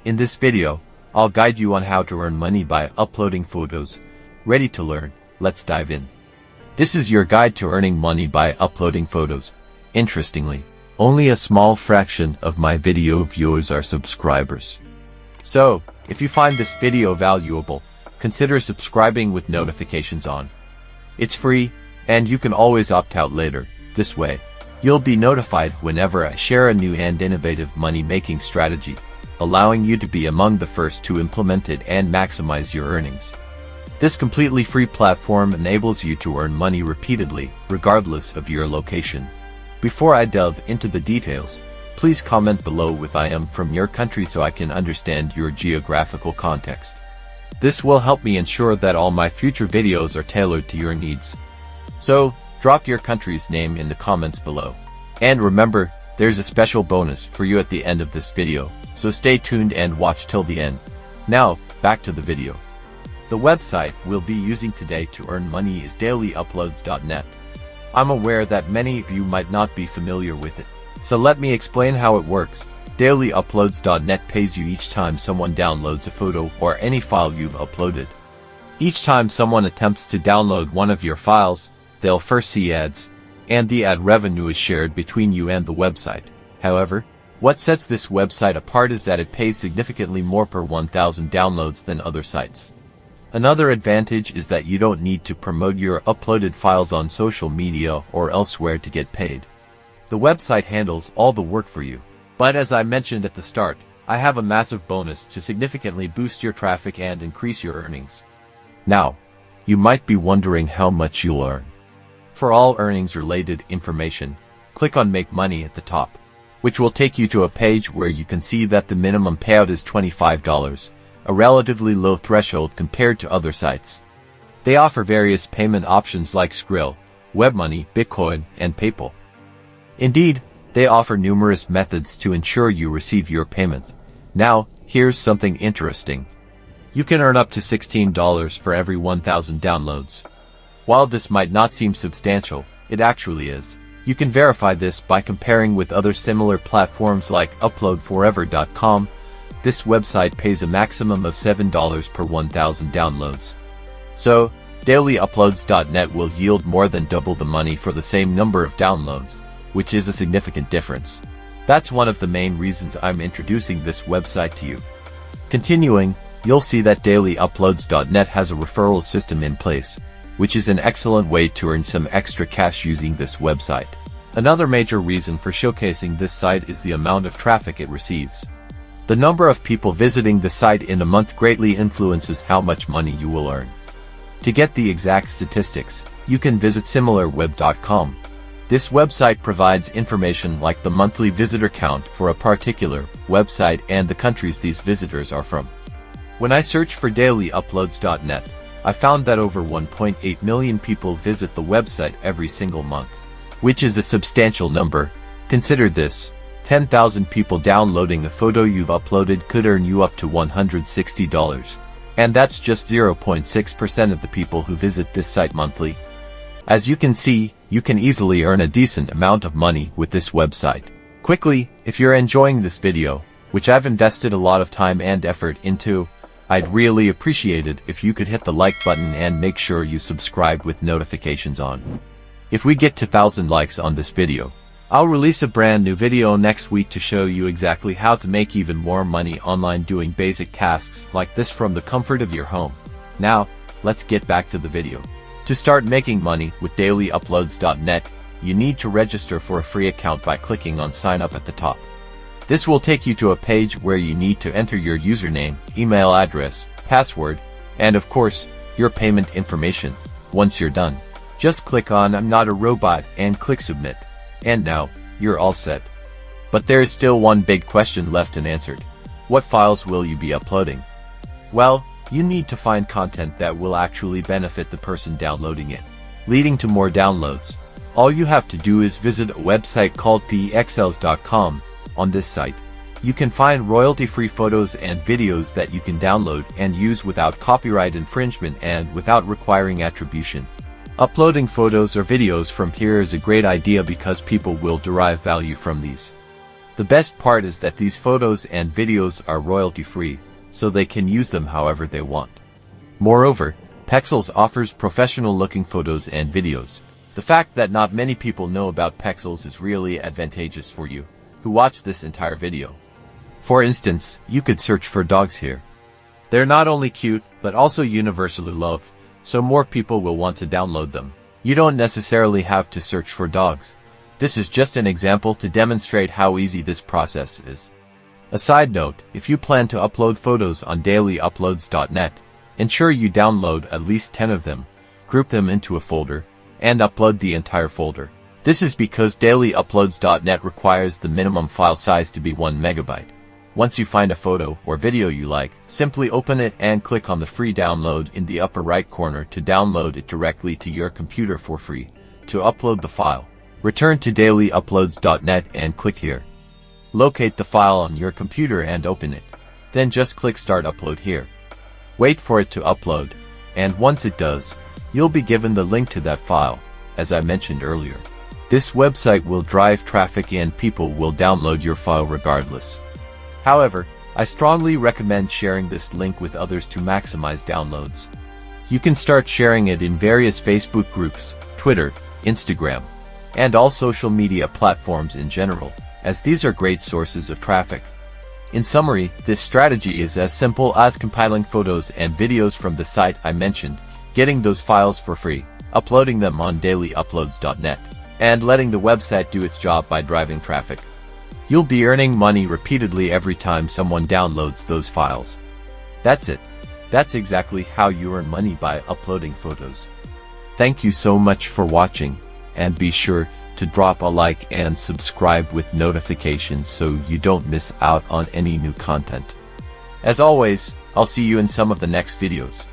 In this video, I'll guide you on how to earn money by uploading photos. Ready to learn? Let's dive in. This is your guide to earning money by uploading photos. Interestingly, only a small fraction of my video viewers are subscribers. So, if you find this video valuable, consider subscribing with notifications on. It's free, and you can always opt out later. This way, you'll be notified whenever I share a new and innovative money-making strategy, allowing you to be among the first to implement it and maximize your earnings. This completely free platform enables you to earn money repeatedly, regardless of your location. Before I delve into the details, please comment below with I am from your country so I can understand your geographical context. This will help me ensure that all my future videos are tailored to your needs. So, drop your country's name in the comments below. And remember, there's a special bonus for you at the end of this video, so stay tuned and watch till the end. Now, back to the video. The website we'll be using today to earn money is dailyuploads.net. I'm aware that many of you might not be familiar with it, so let me explain how it works. Dailyuploads.net pays you each time someone downloads a photo or any file you've uploaded. Each time someone attempts to download one of your files, they'll first see ads, and the ad revenue is shared between you and the website. However, what sets this website apart is that it pays significantly more per 1,000 downloads than other sites. Another advantage is that you don't need to promote your uploaded files on social media or elsewhere to get paid. The website handles all the work for you. But as I mentioned at the start, I have a massive bonus to significantly boost your traffic and increase your earnings. Now, you might be wondering how much you'll earn. For all earnings-related information, click on Make Money at the top, which will take you to a page where you can see that the minimum payout is $25. A relatively low threshold compared to other sites. They offer various payment options like Skrill, WebMoney, Bitcoin, and PayPal. Indeed, they offer numerous methods to ensure you receive your payment. Now, here's something interesting. You can earn up to $16 for every 1,000 downloads. While this might not seem substantial, it actually is. You can verify this by comparing with other similar platforms like uploadforever.com. This website pays a maximum of $7 per 1,000 downloads. So, dailyuploads.net will yield more than double the money for the same number of downloads, which is a significant difference. That's one of the main reasons I'm introducing this website to you. Continuing, you'll see that dailyuploads.net has a referral system in place, which is an excellent way to earn some extra cash using this website. Another major reason for showcasing this site is the amount of traffic it receives. The number of people visiting the site in a month greatly influences how much money you will earn. To get the exact statistics, you can visit similarweb.com. This website provides information like the monthly visitor count for a particular website and the countries these visitors are from. When I searched for dailyuploads.net, I found that over 1.8 million people visit the website every single month, which is a substantial number. Consider this. 10,000 people downloading the photo you've uploaded could earn you up to $160. And that's just 0.6% of the people who visit this site monthly. As you can see, you can easily earn a decent amount of money with this website. Quickly, if you're enjoying this video, which I've invested a lot of time and effort into, I'd really appreciate it if you could hit the like button and make sure you subscribe with notifications on. If we get to 1,000 likes on this video, I'll release a brand new video next week to show you exactly how to make even more money online doing basic tasks like this from the comfort of your home. Now, let's get back to the video. To start making money with dailyuploads.net, you need to register for a free account by clicking on Sign Up at the top. This will take you to a page where you need to enter your username, email address, password, and of course, your payment information. Once you're done, just click on I'm not a robot and click Submit. And now, you're all set. But there is still one big question left unanswered. What files will you be uploading? Well, you need to find content that will actually benefit the person downloading it, leading to more downloads. All you have to do is visit a website called pexels.com. On this site, you can find royalty-free photos and videos that you can download and use without copyright infringement and without requiring attribution. Uploading photos or videos from here is a great idea because people will derive value from these. The best part is that these photos and videos are royalty-free, so they can use them however they want. Moreover, Pexels offers professional-looking photos and videos. The fact that not many people know about Pexels is really advantageous for you, who watch this entire video. For instance, you could search for dogs here. They're not only cute, but also universally loved, so more people will want to download them. You don't necessarily have to search for dogs. This is just an example to demonstrate how easy this process is. A side note, if you plan to upload photos on dailyuploads.net, ensure you download at least 10 of them, group them into a folder, and upload the entire folder. This is because dailyuploads.net requires the minimum file size to be 1 megabyte. Once you find a photo or video you like, simply open it and click on the free download in the upper right corner to download it directly to your computer for free. To upload the file, return to dailyuploads.net and click here. Locate the file on your computer and open it. Then just click Start Upload here. Wait for it to upload, and once it does, you'll be given the link to that file, as I mentioned earlier. This website will drive traffic and people will download your file regardless. However, I strongly recommend sharing this link with others to maximize downloads. You can start sharing it in various Facebook groups, Twitter, Instagram, and all social media platforms in general, as these are great sources of traffic. In summary, this strategy is as simple as compiling photos and videos from the site I mentioned, getting those files for free, uploading them on dailyuploads.net, and letting the website do its job by driving traffic. You'll be earning money repeatedly every time someone downloads those files. That's it. That's exactly how you earn money by uploading photos. Thank you so much for watching, and be sure to drop a like and subscribe with notifications so you don't miss out on any new content. As always, I'll see you in some of the next videos.